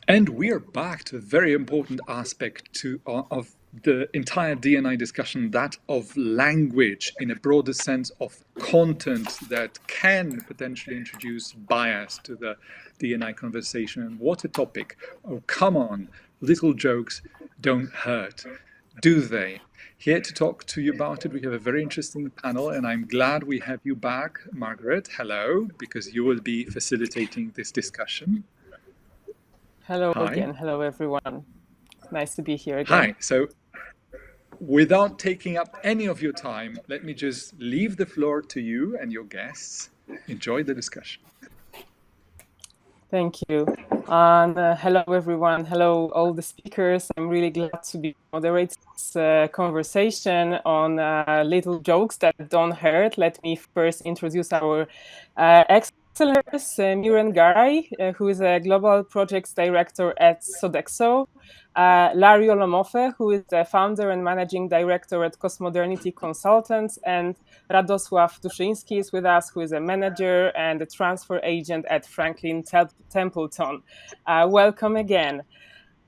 And we are back to a very important aspect of the entire D&I discussion, that of language in a broader sense of content that can potentially introduce bias to the D&I conversation. And what a topic. Oh, come on, little jokes don't hurt, do they? Here to talk to you about it, we have a very interesting panel, and I'm glad we have you back, Margaret. Hello, because you will be facilitating this discussion. Hello Hi. again. Hello, everyone. Nice to be here again. Hi. So, without taking up any of your time, let me just leave the floor to you and your guests. Enjoy the discussion. Thank you. And hello, everyone. Hello, all the speakers. I'm really glad to be moderating this conversation on little jokes that don't hurt. Let me first introduce our excellent Miren Garay, who is a global projects director at Sodexo. Larry Olomofe, who is the founder and managing director at Cosmodernity Consultants, and Radosław Duszyński is with us, who is a manager and a transfer agent at Franklin Templeton. Welcome again.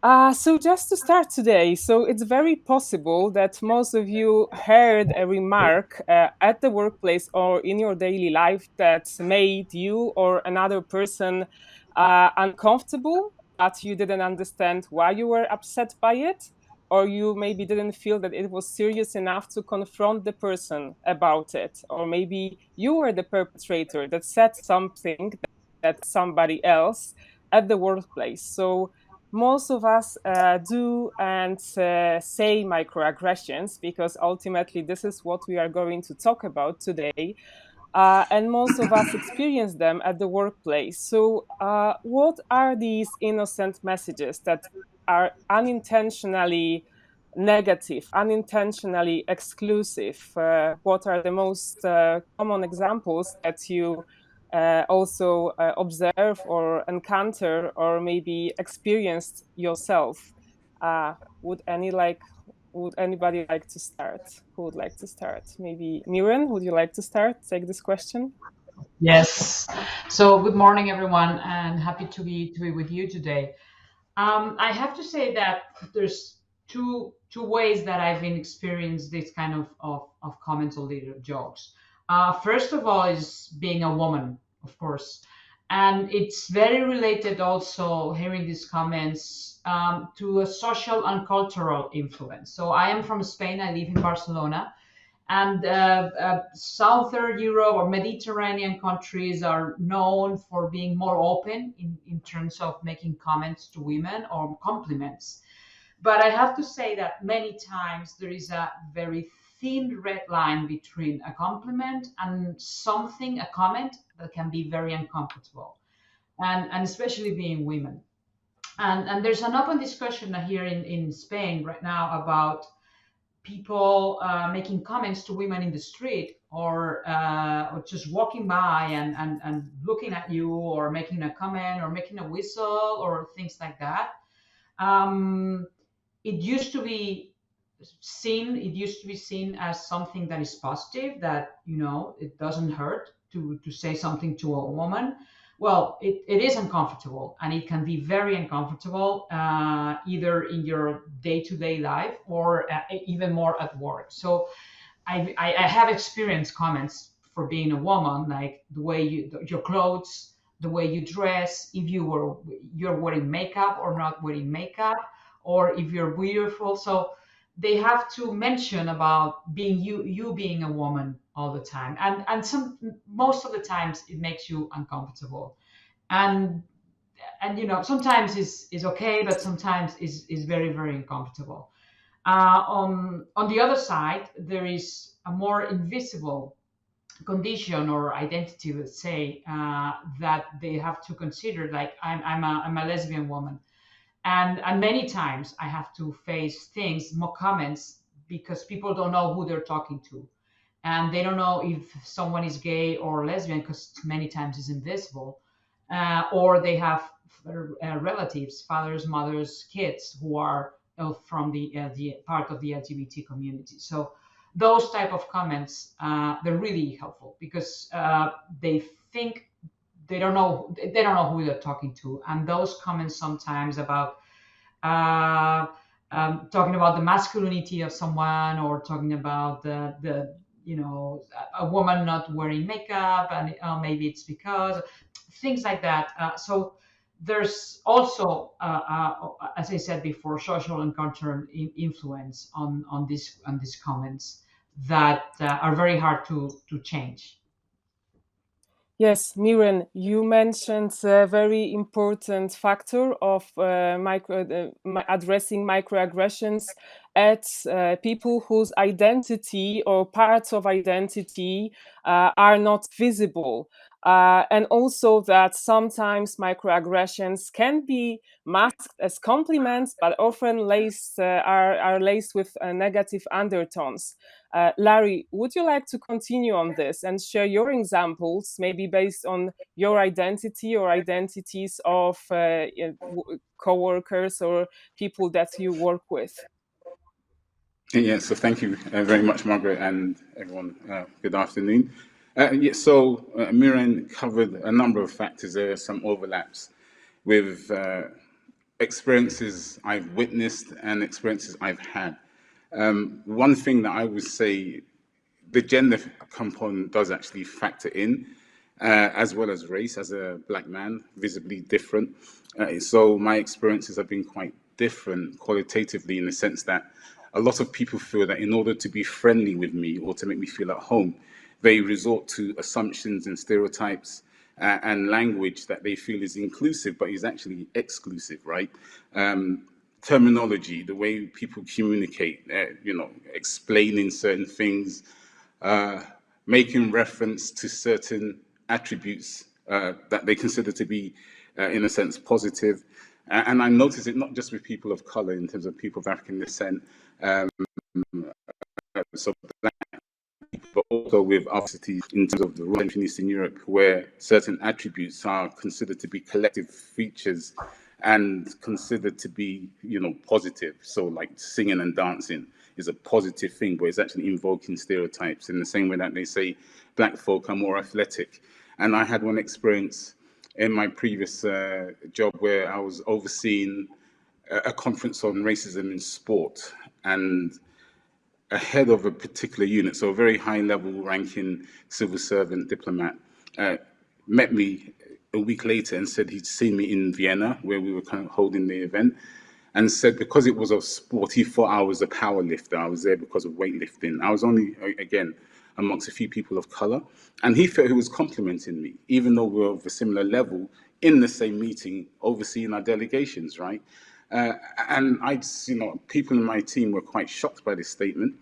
So just to start today, so it's very possible that most of you heard a remark at the workplace or in your daily life that made you or another person uncomfortable, but you didn't understand why you were upset by it, or you maybe didn't feel that it was serious enough to confront the person about it, or maybe you were the perpetrator that said something that somebody else at the workplace. So most of us do and say microaggressions, because ultimately this is what we are going to talk about today. And most of us experience them at the workplace. So what are these innocent messages that are unintentionally negative, unintentionally exclusive? What are the most common examples that you also observe or encounter or maybe experienced yourself? Would anybody like to start? Who would like to start? Maybe Miren, would you like to start? Take this question. Yes. So good morning, everyone, and happy to be with you today. I have to say that there's two ways that I've been experienced this kind of comments or little jokes. First of all is being a woman, of course, and it's very related also hearing these comments to a social and cultural influence. So I am from Spain. I live in Barcelona. And Southern Europe or Mediterranean countries are known for being more open in terms of making comments to women or compliments. But I have to say that many times there is a very thin red line between a compliment and a comment that can be very uncomfortable, and especially being women. And there's an open discussion here in Spain right now about people making comments to women in the street, or just walking by and looking at you, or making a comment or making a whistle or things like that. um, it used to be seen as something that is positive, that it doesn't hurt to say something to a woman. Well, it is uncomfortable, and it can be very uncomfortable, either in your day-to-day life or even more at work. So I have experienced comments for being a woman, like the way your clothes, the way you dress, if you're wearing makeup or not wearing makeup, or if you're beautiful. So they have to mention about being you being a woman all the time, and most of the times it makes you uncomfortable. And sometimes is okay, but sometimes is very, very uncomfortable. On the other side, there is a more invisible condition or identity, let's say, that they have to consider. Like I'm a lesbian woman, and many times I have to face things, more comments, because people don't know who they're talking to, and they don't know if someone is gay or lesbian, because many times it's invisible, or they have relatives, fathers, mothers, kids who are from the part of the LGBT community. So those type of comments, they're really helpful, because they think they don't know who they're talking to, and those comments sometimes about uh, talking about the masculinity of someone, or talking about the a woman not wearing makeup, and maybe it's because things like that. So there's also, as I said before, social and cultural influence on these comments that are very hard to change. Yes, Miren, you mentioned a very important factor of addressing microaggressions at people whose identity or parts of identity are not visible. And also that sometimes microaggressions can be masked as compliments, but often are laced with negative undertones. Larry, would you like to continue on this and share your examples, maybe based on your identity or identities of co-workers or people that you work with? Yeah, so thank you very much, Margaret, and everyone. Good afternoon. So Miren covered a number of factors. There are some overlaps with experiences I've witnessed and experiences I've had. One thing that I would say, the gender component does actually factor in, as well as race. As a black man, visibly different. So my experiences have been quite different qualitatively, in the sense that a lot of people feel that in order to be friendly with me or to make me feel at home, they resort to assumptions and stereotypes and language that they feel is inclusive, but is actually exclusive, right? Terminology, the way people communicate, explaining certain things, making reference to certain attributes that they consider to be, in a sense, positive. And I notice it not just with people of color, in terms of people of African descent, so black people, but also with other cities in terms of the rural and Eastern Europe, where certain attributes are considered to be collective features and considered to be, positive. So like singing and dancing is a positive thing, but it's actually invoking stereotypes, in the same way that they say black folk are more athletic. And I had one experience in my previous job where I was overseeing a conference on racism in sport, and a head of a particular unit, so a very high level ranking civil servant diplomat, met me a week later and said he'd seen me in Vienna, where we were kind of holding the event, and said because it was a sport, he thought I was a power lifter. I was there because of weightlifting. I was only, again, amongst a few people of color, and he felt he was complimenting me, even though we were of a similar level in the same meeting, overseeing our delegations, right? And people in my team were quite shocked by this statement.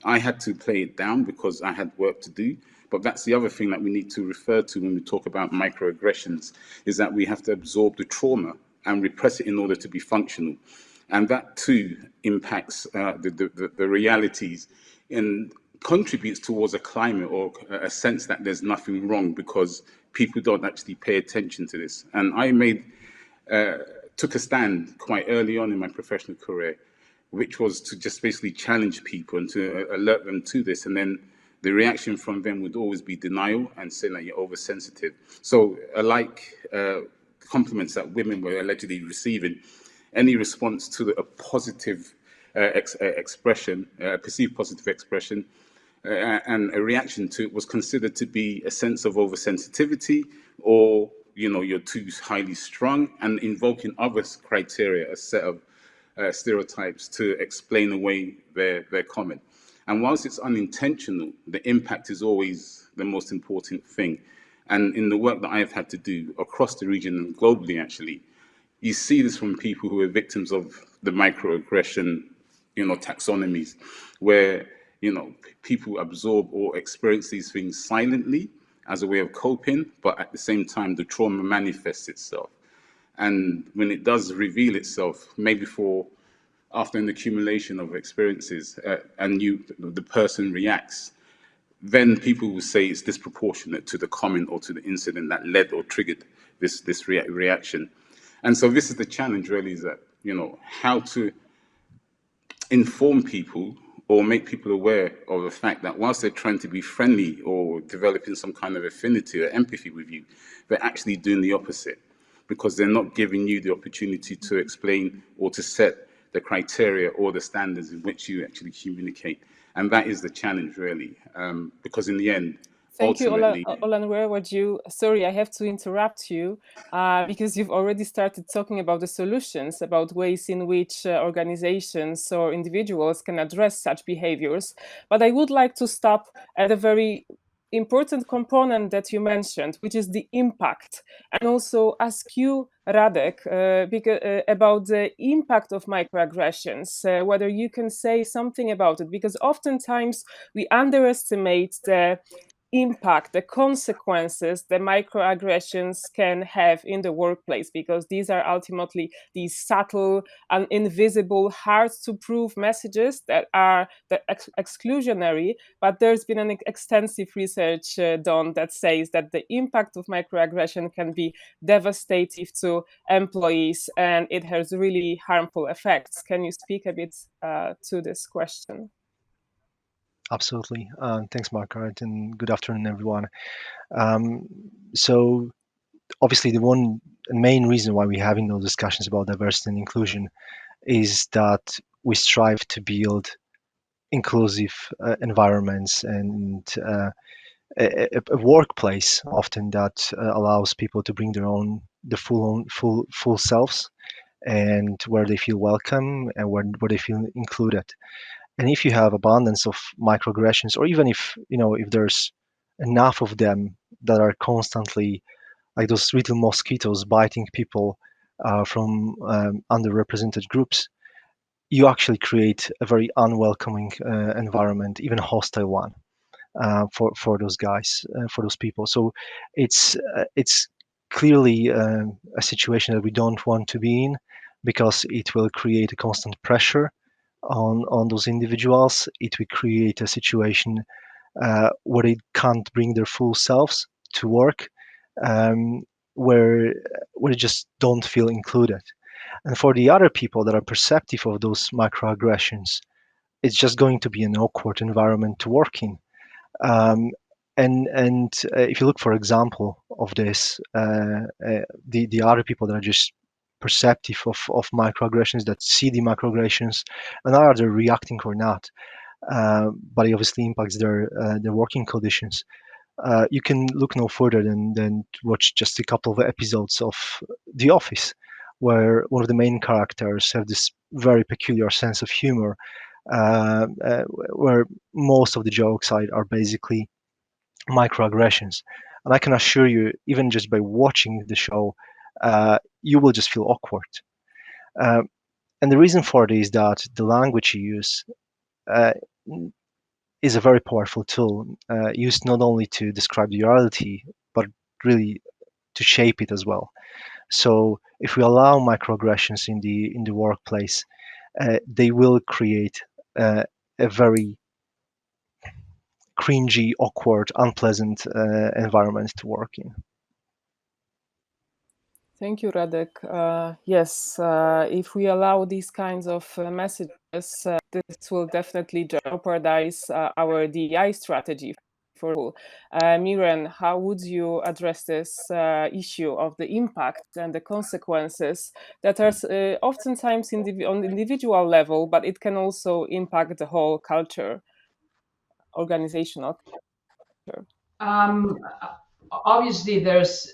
I had to play it down because I had work to do. But that's the other thing that we need to refer to when we talk about microaggressions, is that we have to absorb the trauma and repress it in order to be functional. And that too impacts the realities and contributes towards a climate or a sense that there's nothing wrong, because people don't actually pay attention to this. And I took a stand quite early on in my professional career, which was to just basically challenge people and to alert them to this. And then the reaction from them would always be denial and saying that you're oversensitive. So compliments that women were allegedly receiving, any response to a positive expression, perceived positive expression, and a reaction to it was considered to be a sense of oversensitivity, or you're too highly strung, and invoking other criteria, a set of stereotypes to explain away their comment. And whilst it's unintentional, the impact is always the most important thing. And in the work that I've had to do across the region and globally, actually, you see this from people who are victims of the microaggression, taxonomies, where people absorb or experience these things silently as a way of coping, but at the same time, the trauma manifests itself. And when it does reveal itself, maybe after an accumulation of experiences, and the person reacts, then people will say it's disproportionate to the comment or to the incident that led or triggered this reaction. And so this is the challenge, really, is that how to inform people or make people aware of the fact that whilst they're trying to be friendly or developing some kind of affinity or empathy with you, they're actually doing the opposite, because they're not giving you the opportunity to explain or to set the criteria or the standards in which you actually communicate. And that is the challenge, really, because in the end, Thank you, ultimately... Olanrewaju. Sorry, I have to interrupt you because you've already started talking about the solutions, about ways in which organizations or individuals can address such behaviors. But I would like to stop at a very important component that you mentioned, which is the impact, and also ask you, Radek, about the impact of microaggressions, whether you can say something about it, because oftentimes we underestimate the impact, the consequences the microaggressions can have in the workplace, because these are ultimately these subtle and invisible, hard to prove messages that are exclusionary. But there's been an extensive research done that says that the impact of microaggression can be devastating to employees, and it has really harmful effects. Can you speak a bit to this question? Absolutely. Thanks, Margaret, and good afternoon, everyone. So obviously the one main reason why we're having those discussions about diversity and inclusion is that we strive to build inclusive environments and a workplace often that allows people to bring the full selves, and where they feel welcome and where they feel included. And if you have abundance of microaggressions, or even if there's enough of them that are constantly like those little mosquitoes biting people from underrepresented groups, you actually create a very unwelcoming environment, even a hostile one, for those guys, for those people. So it's clearly a situation that we don't want to be in, because it will create a constant pressure on those individuals. It will create a situation where they can't bring their full selves to work, where they just don't feel included. And for the other people that are perceptive of those microaggressions, it's just going to be an awkward environment to work in. And if you look, for example, of this, the other people that are just perceptive of microaggressions, that see the microaggressions and are they reacting or not, but it obviously impacts their working conditions. You can look no further than watch just a couple of episodes of The Office, where one of the main characters have this very peculiar sense of humor, where most of the jokes are basically microaggressions. And I can assure you, even just by watching the show, you will just feel awkward. And the reason for it is that the language you use is a very powerful tool, used not only to describe the reality, but really to shape it as well. So if we allow microaggressions in the workplace, they will create a very cringy, awkward, unpleasant environment to work in. Thank you, Radek. Yes, if we allow these kinds of messages, this will definitely jeopardize our DEI strategy. Miren, how would you address this issue of the impact and the consequences that are oftentimes on the individual level, but it can also impact the whole culture, organizational culture? Obviously, there's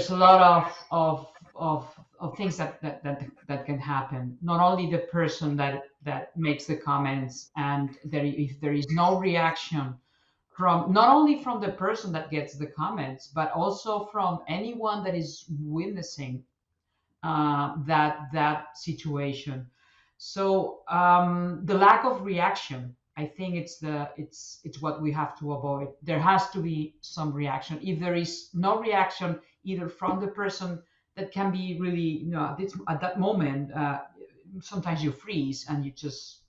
a lot of things that can happen. Not only the person that makes the comments, and if there is no reaction from not only from the person that gets the comments, but also from anyone that is witnessing that situation. So the lack of reaction, I think it's what we have to avoid. There has to be some reaction. If there is no reaction, either from the person, that can be really, at that moment, sometimes you freeze and you just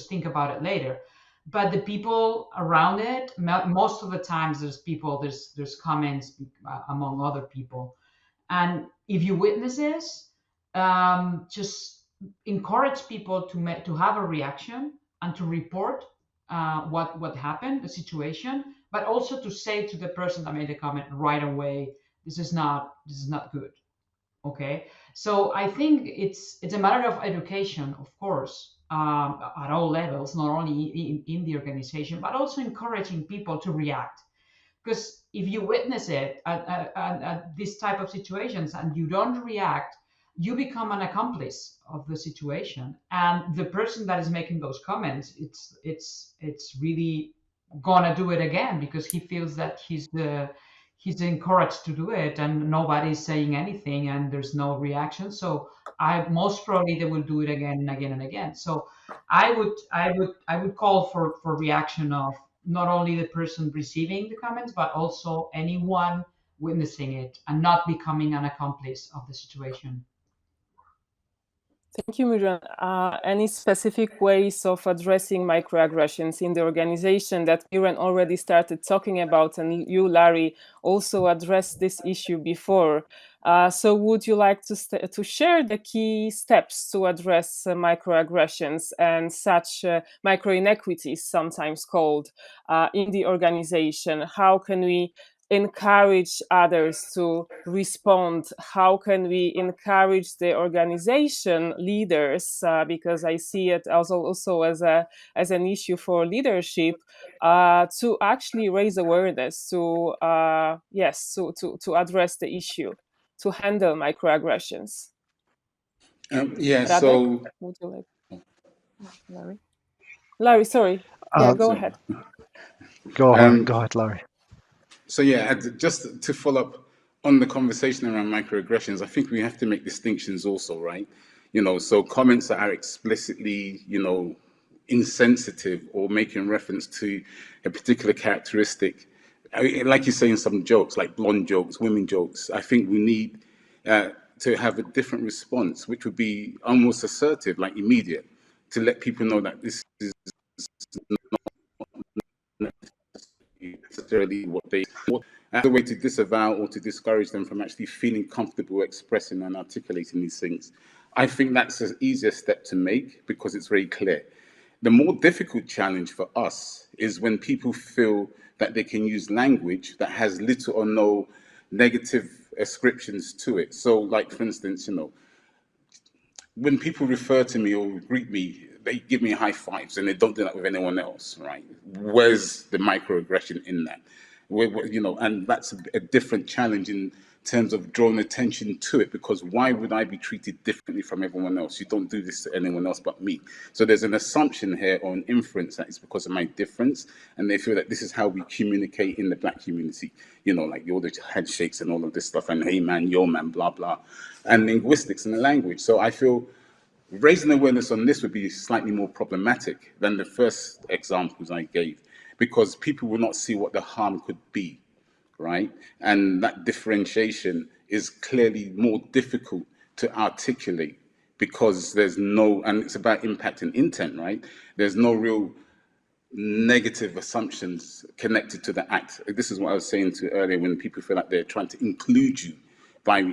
think about it later. But the people around it, most of the times there's comments among other people, and if you witness this, just encourage people to have a reaction and to report what happened, the situation, but also to say to the person that made the comment right away, this is not good. Okay, so I think it's a matter of education, of course, at all levels, not only in the organization, but also encouraging people to react. Because if you witness it at this type of situations and you don't react, you become an accomplice of the situation, and the person that is making those comments, it's really gonna do it again because he feels that he's encouraged to do it and nobody's saying anything and there's no reaction. So I most probably they will do it again and again and again. So I would call for reaction of not only the person receiving the comments, but also anyone witnessing it and not becoming an accomplice of the situation. Thank you, Miren. Any specific ways of addressing microaggressions in the organization that Miren already started talking about, and you, Larry, also addressed this issue before? So would you like to share the key steps to address microaggressions and such micro inequities, sometimes called, in the organization? How can we encourage others to respond? How can we encourage the organization leaders, because I see it also as an issue for leadership, to actually raise awareness, to address the issue, to handle microaggressions? Yeah, Radek, so would you like? Larry, sorry. Yeah, go ahead. Go ahead, Larry. So yeah, just to follow up on the conversation around microaggressions, I think we have to make distinctions also, right? So comments that are explicitly, insensitive or making reference to a particular characteristic, like you say in some jokes, like blonde jokes, women jokes, I think we need to have a different response, which would be almost assertive, like immediate, to let people know that this is necessarily what they want, as a way to disavow or to discourage them from actually feeling comfortable expressing and articulating these things. I think that's an easier step to make because it's very clear. The more difficult challenge for us is when people feel that they can use language that has little or no negative ascriptions to it. So, like, for instance, when people refer to me or greet me, they give me high fives and they don't do that with anyone else, right? Where's the microaggression in that? And that's a different challenge in terms of drawing attention to it, because why would I be treated differently from everyone else? You don't do this to anyone else but me. So there's an assumption here or an inference that it's because of my difference, and they feel that this is how we communicate in the Black community, like all the handshakes and all of this stuff, and hey man, yo man, blah, blah, and linguistics and the language. So I feel raising awareness on this would be slightly more problematic than the first examples I gave, because people will not see what the harm could be, right? And that differentiation is clearly more difficult to articulate because there's no, and it's about impact and intent, right? There's no real negative assumptions connected to the act. This is what I was saying to earlier, when people feel like they're trying to include you by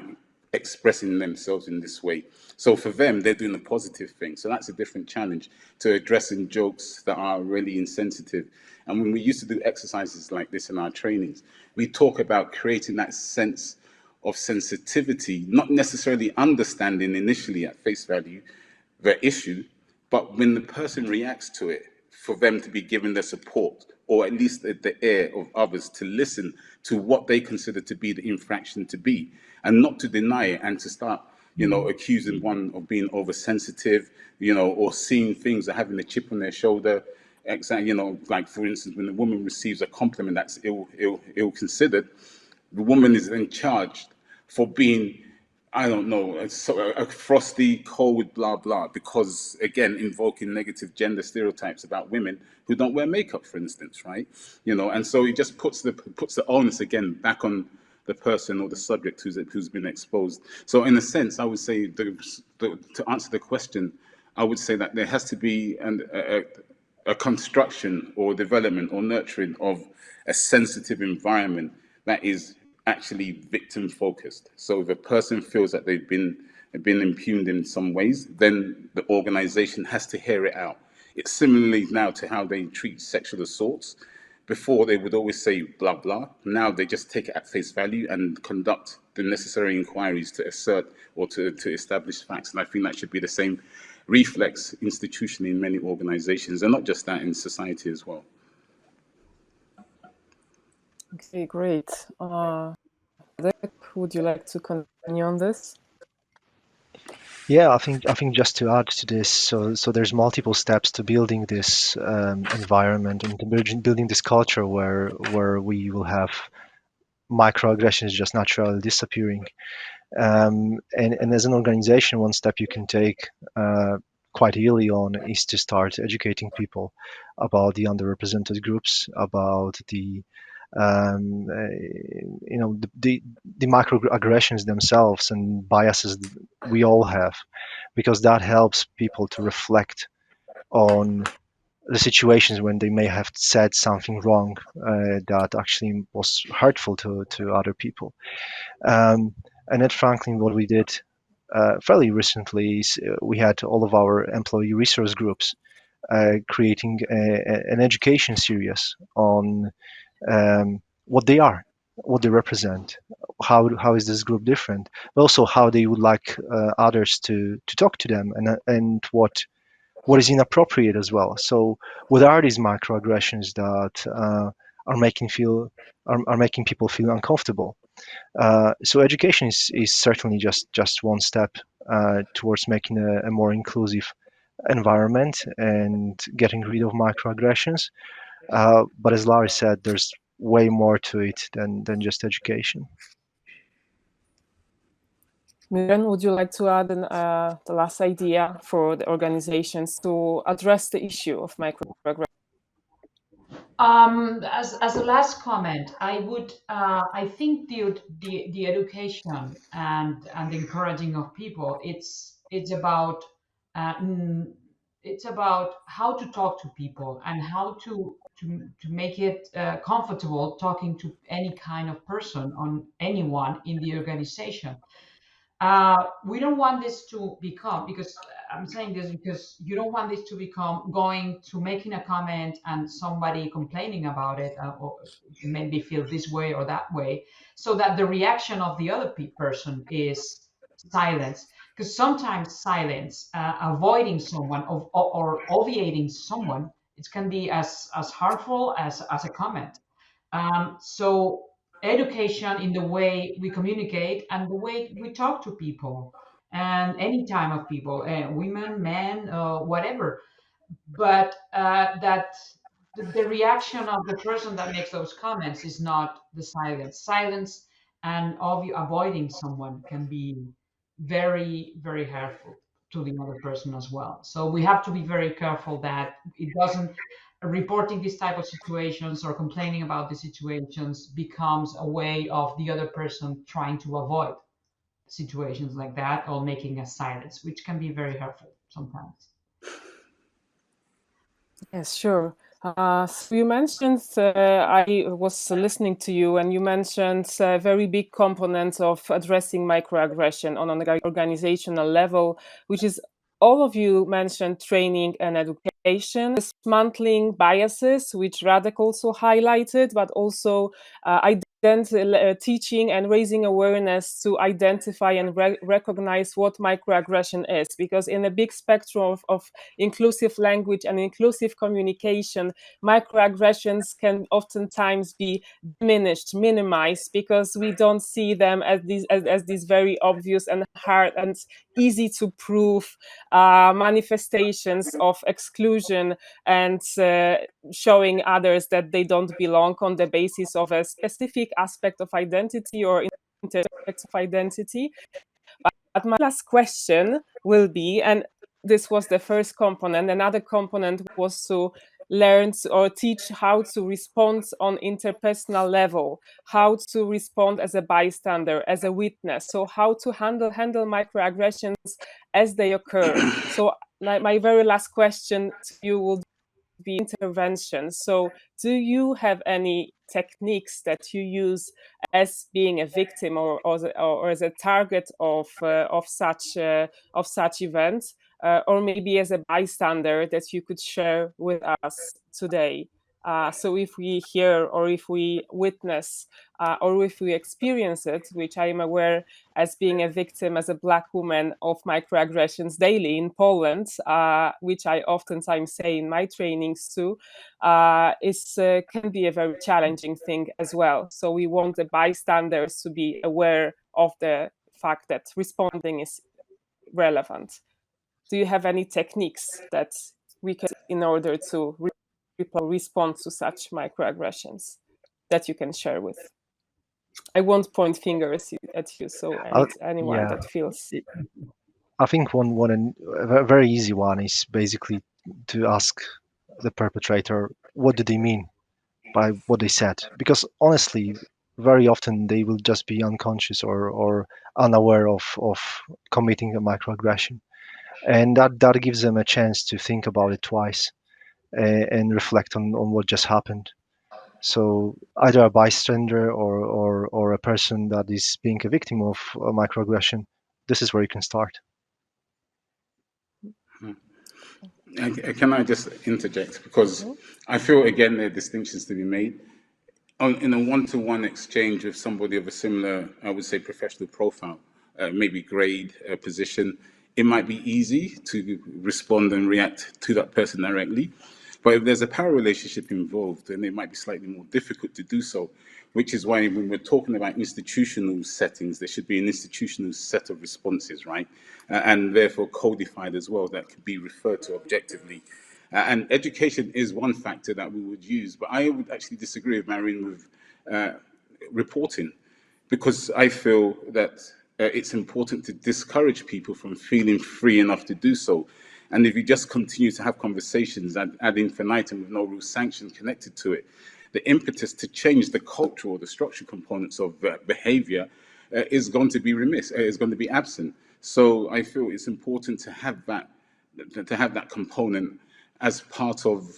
expressing themselves in this way. So for them, they're doing a positive thing. So that's a different challenge to addressing jokes that are really insensitive. And when we used to do exercises like this in our trainings, we talk about creating that sense of sensitivity, not necessarily understanding initially at face value the issue, but when the person reacts to it, for them to be given the support, or at least the ear of others to listen to what they consider to be the infraction to be, and not to deny it and to start, accusing one of being oversensitive, or seeing things or having a chip on their shoulder. Like for instance, when a woman receives a compliment that's ill considered, the woman is then charged for being, I don't know, a frosty, cold, blah, blah, because, again, invoking negative gender stereotypes about women who don't wear makeup, for instance, right? And so it just puts the onus, again, back on the person or the subject who's been exposed. So in a sense, I would say, to answer the question, I would say that there has to be a construction or development or nurturing of a sensitive environment that is actually victim focused. So if a person feels that they've been been impugned in some ways, then the organization has to hear it out. It's similarly now to how they treat sexual assaults. Before, they would always say blah, blah. Now they just take it at face value and conduct the necessary inquiries to assert or to establish facts. And I think that should be the same reflex institutionally in many organizations, and not just that, in society as well. Okay, great. Would you like to continue on this? Yeah, I think just to add to this, so there's multiple steps to building this environment and to building this culture where we will have microaggressions just naturally disappearing. And as an organization, one step you can take quite early on is to start educating people about the underrepresented groups, about the the microaggressions themselves and biases we all have, because that helps people to reflect on the situations when they may have said something wrong that actually was hurtful to other people. And at Franklin, what we did fairly recently is we had all of our employee resource groups creating an education series on what they are, what they represent, how is this group different, but also how they would like others to talk to them, and what is inappropriate as well. So what are these microaggressions that are making people feel uncomfortable? So education is certainly just one step towards making a more inclusive environment and getting rid of microaggressions. But as Larry said, there's way more to it than just education. Miren, would you like to add the last idea for the organizations to address the issue of microaggression? As a last comment, I think the education and the encouraging of people, it's about how to talk to people and how to make it comfortable talking to any kind of person, on anyone in the organization. We don't want this to become, because I'm saying this because you don't want this to become going to making a comment and somebody complaining about it, or maybe feel this way or that way, so that the reaction of the other person is silence. Because sometimes silence, avoiding someone or obviating someone, it can be as harmful as a comment. So education in the way we communicate and the way we talk to people, and any time of people, women, men, whatever, but that the reaction of the person that makes those comments is not the silence, and avoiding someone can be very, very hurtful to the other person as well. So we have to be very careful that it doesn't, reporting these type of situations or complaining about the situations becomes a way of the other person trying to avoid situations like that, or making a silence, which can be very hurtful sometimes. Yes, sure. So you mentioned, I was listening to you, and you mentioned a very big component of addressing microaggression on an organizational level, which is, all of you mentioned training and education, dismantling biases, which Radek also highlighted, but also teaching and raising awareness to identify and recognize what microaggression is, because in a big spectrum of inclusive language and inclusive communication, microaggressions can oftentimes be diminished, minimized, because we don't see them as these very obvious and hard and easy to prove manifestations of exclusion and showing others that they don't belong on the basis of a specific aspect of identity or aspects of identity. But my last question will be, and this was the first component, another component was to learn or teach how to respond on interpersonal level, how to respond as a bystander, as a witness, so how to handle microaggressions as they occur. So my very last question to you will be intervention. So do you have any techniques that you use as being a victim or as a target of such events, or maybe as a bystander that you could share with us today. So if we hear or if we witness or if we experience it, which I am aware as being a victim, as a Black woman, of microaggressions daily in Poland, which I oftentimes say in my trainings too, can be a very challenging thing as well. So we want the bystanders to be aware of the fact that responding is relevant. Do you have any techniques that we can, in order to respond to such microaggressions, that you can share with? I won't point fingers at you, so anyone that feels. I think a very easy one is basically to ask the perpetrator what did they mean by what they said, because honestly, very often they will just be unconscious or unaware of committing a microaggression, and that gives them a chance to think about it twice and reflect on what just happened. So either a bystander or a person that is being a victim of a microaggression, this is where you can start. Can I just interject? Because I feel, again, there are distinctions to be made. In a one-to-one exchange with somebody of a similar, I would say, professional profile, maybe grade, position, it might be easy to respond and react to that person directly. But if there's a power relationship involved, then it might be slightly more difficult to do so, which is why when we're talking about institutional settings, there should be an institutional set of responses, right? And therefore codified as well, that could be referred to objectively. And education is one factor that we would use, but I would actually disagree with Miren with reporting, because I feel that it's important to discourage people from feeling free enough to do so. And if you just continue to have conversations ad infinitum with no real sanction connected to it, the impetus to change the cultural, the structural components of behavior is going to be remiss, is going to be absent. So I feel it's important to have that component as part of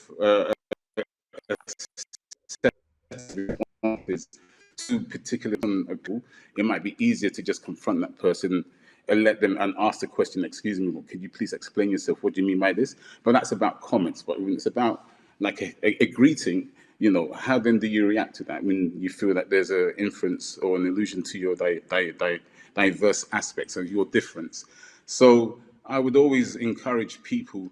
to particular people. It might be easier to just confront that person and let them and ask the question, excuse me, could you please explain yourself? What do you mean by this? But that's about comments. But when it's about like a greeting, how then do you react to that when you feel that there's an inference or an allusion to your diverse aspects of your difference? So I would always encourage people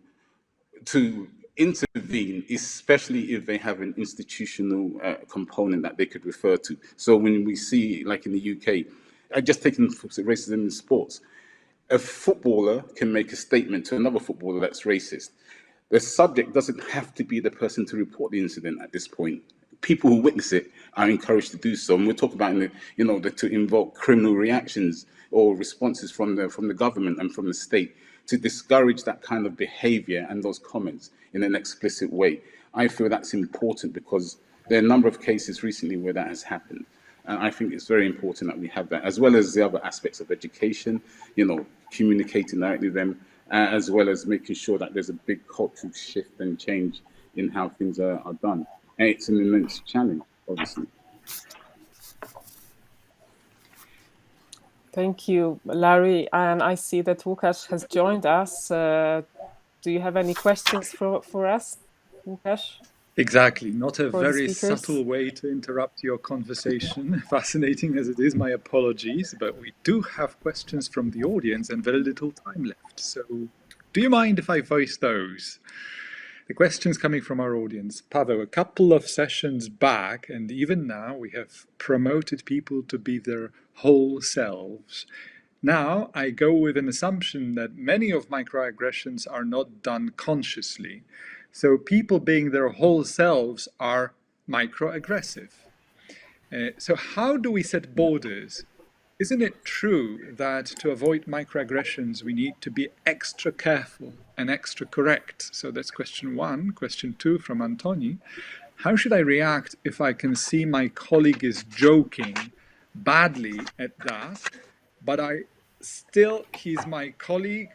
to intervene, especially if they have an institutional component that they could refer to. So when we see, like in the UK, I just taken racism in sports, a footballer can make a statement to another footballer that's racist. The subject doesn't have to be the person to report the incident at this point. People who witness it are encouraged to do so. And we're talking about, to invoke criminal reactions or responses from the government and from the state to discourage that kind of behavior and those comments in an explicit way. I feel that's important because there are a number of cases recently where that has happened. And I think it's very important that we have that, as well as the other aspects of education, communicating directly with them, as well as making sure that there's a big cultural shift and change in how things are done. And it's an immense challenge, obviously. Thank you, Larry. And I see that Łukasz has joined us. Do you have any questions for us, Łukasz? Exactly. Not a very subtle way to interrupt your conversation. Fascinating as it is, my apologies. But we do have questions from the audience and very little time left. So do you mind if I voice those? The questions coming from our audience. Paweł, a couple of sessions back, and even now, we have promoted people to be their whole selves. Now, I go with an assumption that many of microaggressions are not done consciously. So people being their whole selves are microaggressive. So how do we set borders? Isn't it true that to avoid microaggressions, we need to be extra careful and extra correct? So that's question one. Question two from Antoni. How should I react if I can see my colleague is joking badly at that, but he's my colleague,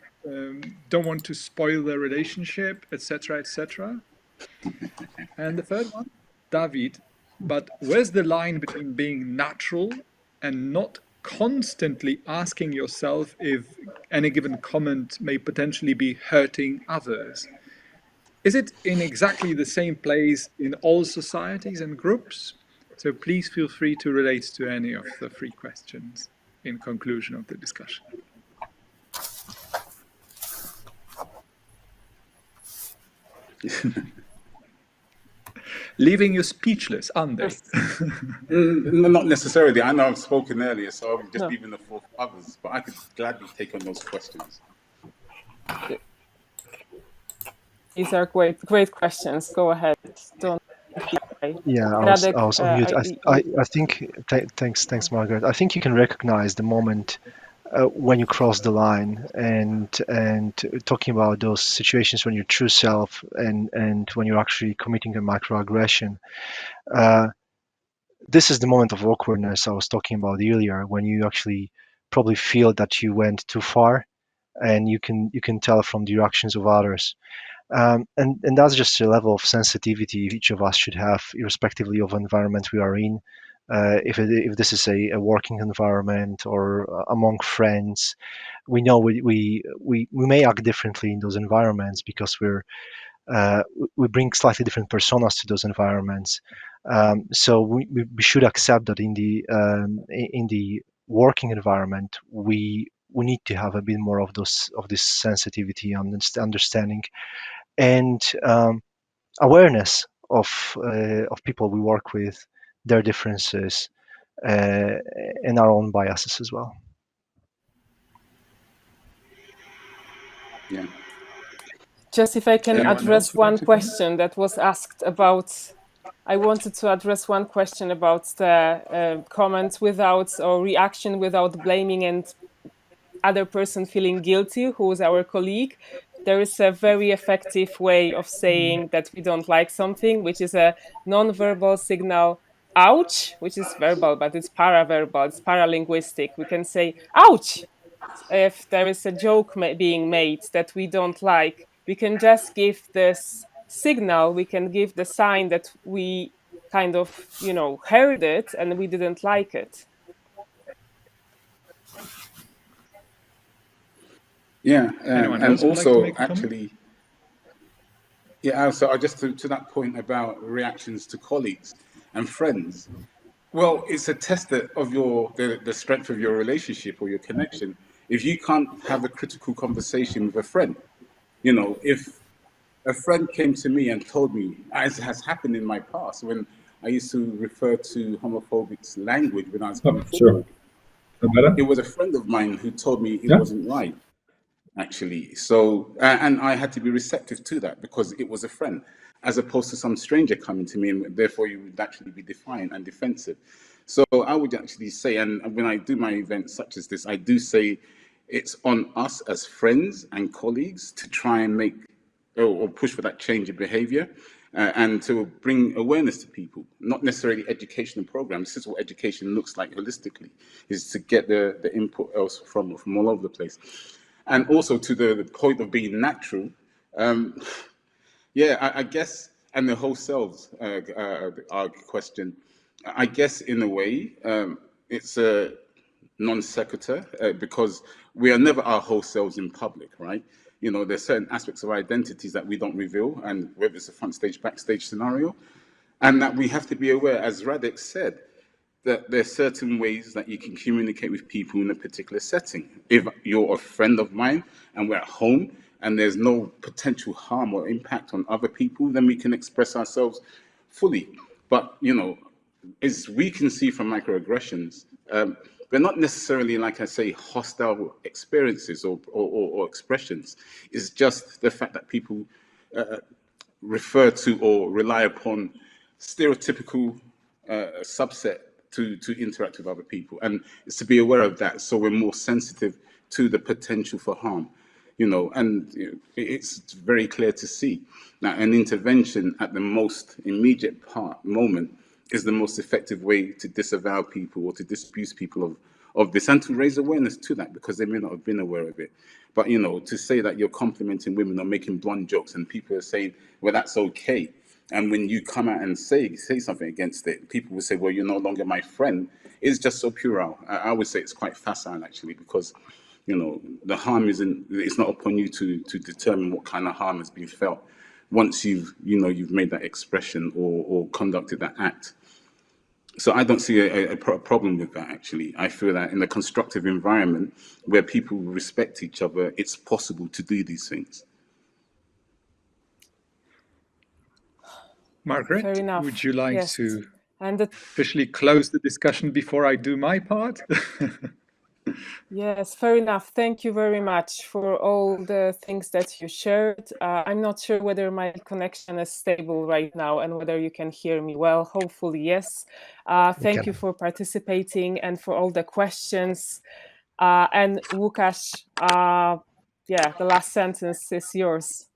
don't want to spoil the relationship, etc., etc.? And the third one, David, But where's the line between being natural and not constantly asking yourself if any given comment may potentially be hurting others? Is it in exactly the same place in all societies and groups? So please feel free to relate to any of the three questions in conclusion of the discussion. Leaving you speechless, aren't they? Not necessarily. I know I've spoken earlier, so I'm just No. leaving the floor for others, but I could gladly take on those questions. These are great questions. Go ahead. Don't be shy. Yeah, Radek, I was on mute. I think, thanks, Margaret. I think you can recognize the moment when you cross the line, and talking about those situations when your true self and when you're actually committing a microaggression. This is the moment of awkwardness I was talking about earlier, when you actually probably feel that you went too far, and you can tell from the reactions of others. And that's just a level of sensitivity each of us should have, irrespectively of environment we are in. If this is a working environment or among friends, we know we may act differently in those environments because we bring slightly different personas to those environments. So we should accept that in the working environment we need to have a bit more of this sensitivity and understanding and awareness of people we work with, their differences, and our own biases as well. Yeah. Just if I can Anyone address else would like one to comment? question that was asked about, I wanted to address one question about the comments without or reaction without blaming and other person feeling guilty, who is our colleague. There is a very effective way of saying that we don't like something, which is a non-verbal signal, ouch, which is verbal, but it's paraverbal, it's paralinguistic. We can say, ouch, if there is a joke being made that we don't like. We can just give this signal, we can give the sign that we kind of, heard it and we didn't like it. Yeah, Anyone and else would like to also make a comment? actually, yeah. So I just to that point about reactions to colleagues and friends. Well, it's a test of the strength of your relationship or your connection. If you can't have a critical conversation with a friend, if a friend came to me and told me, as has happened in my past, when I used to refer to homophobic language when I was coming Sure. forward, it was a friend of mine who told me it wasn't right, actually. So, and I had to be receptive to that because it was a friend, as opposed to some stranger coming to me, and therefore you would actually be defiant and defensive. So I would actually say, and when I do my events such as this, I do say it's on us as friends and colleagues to try and make or push for that change in behavior and to bring awareness to people, not necessarily educational programs. This is what education looks like holistically, is to get the input else from all over the place. And also to the point of being natural, I guess, and the whole selves our question, I guess in a way, it's a non sequitur because we are never our whole selves in public, right? There's certain aspects of our identities that we don't reveal, and whether it's a front stage, backstage scenario, and that we have to be aware, as Radek said, that there's certain ways that you can communicate with people in a particular setting. If you're a friend of mine and we're at home and there's no potential harm or impact on other people, then we can express ourselves fully. But, as we can see from microaggressions, they're not necessarily, like I say, hostile experiences or expressions. It's just the fact that people refer to or rely upon stereotypical subset to interact with other people, and it's to be aware of that, so we're more sensitive to the potential for harm, and it's very clear to see that an intervention at the most immediate moment is the most effective way to disavow people or to disabuse people of this, and to raise awareness to that, because they may not have been aware of it. But to say that you're complimenting women or making blunt jokes and people are saying, well, that's okay, And when you come out and say something against it, people will say, well, you're no longer my friend. It's just so puerile. I would say it's quite facile, actually, because, you know, the harm it's not upon you to determine what kind of harm has been felt once you've made that expression or conducted that act. So I don't see a problem with that, actually. I feel that in a constructive environment where people respect each other, it's possible to do these things. Margaret, Fair enough. would you like Yes. to And officially close the discussion before I do my part? yes, fair enough. Thank you very much for all the things that you shared. I'm not sure whether my connection is stable right now and whether you can hear me well. Hopefully, yes. Thank you for participating and for all the questions. And Łukasz, yeah, the last sentence is yours.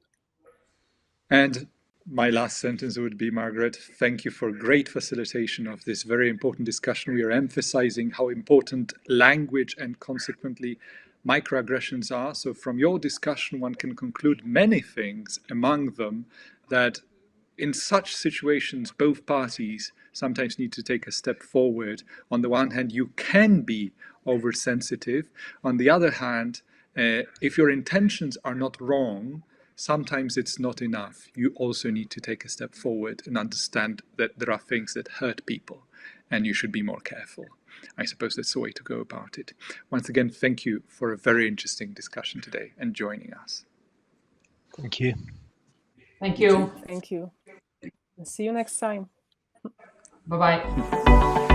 And my last sentence would be, Margaret, thank you for great facilitation of this very important discussion. We are emphasizing how important language and consequently microaggressions are. So from your discussion, one can conclude many things, among them that in such situations, both parties sometimes need to take a step forward. On the one hand, you can be oversensitive. On the other hand, if your intentions are not wrong, sometimes it's not enough. You also need to take a step forward and understand that there are things that hurt people and you should be more careful. I suppose that's the way to go about it. Once again, thank you for a very interesting discussion today and joining us. Thank you. Thank you. Thank you. And see you next time. Bye-bye.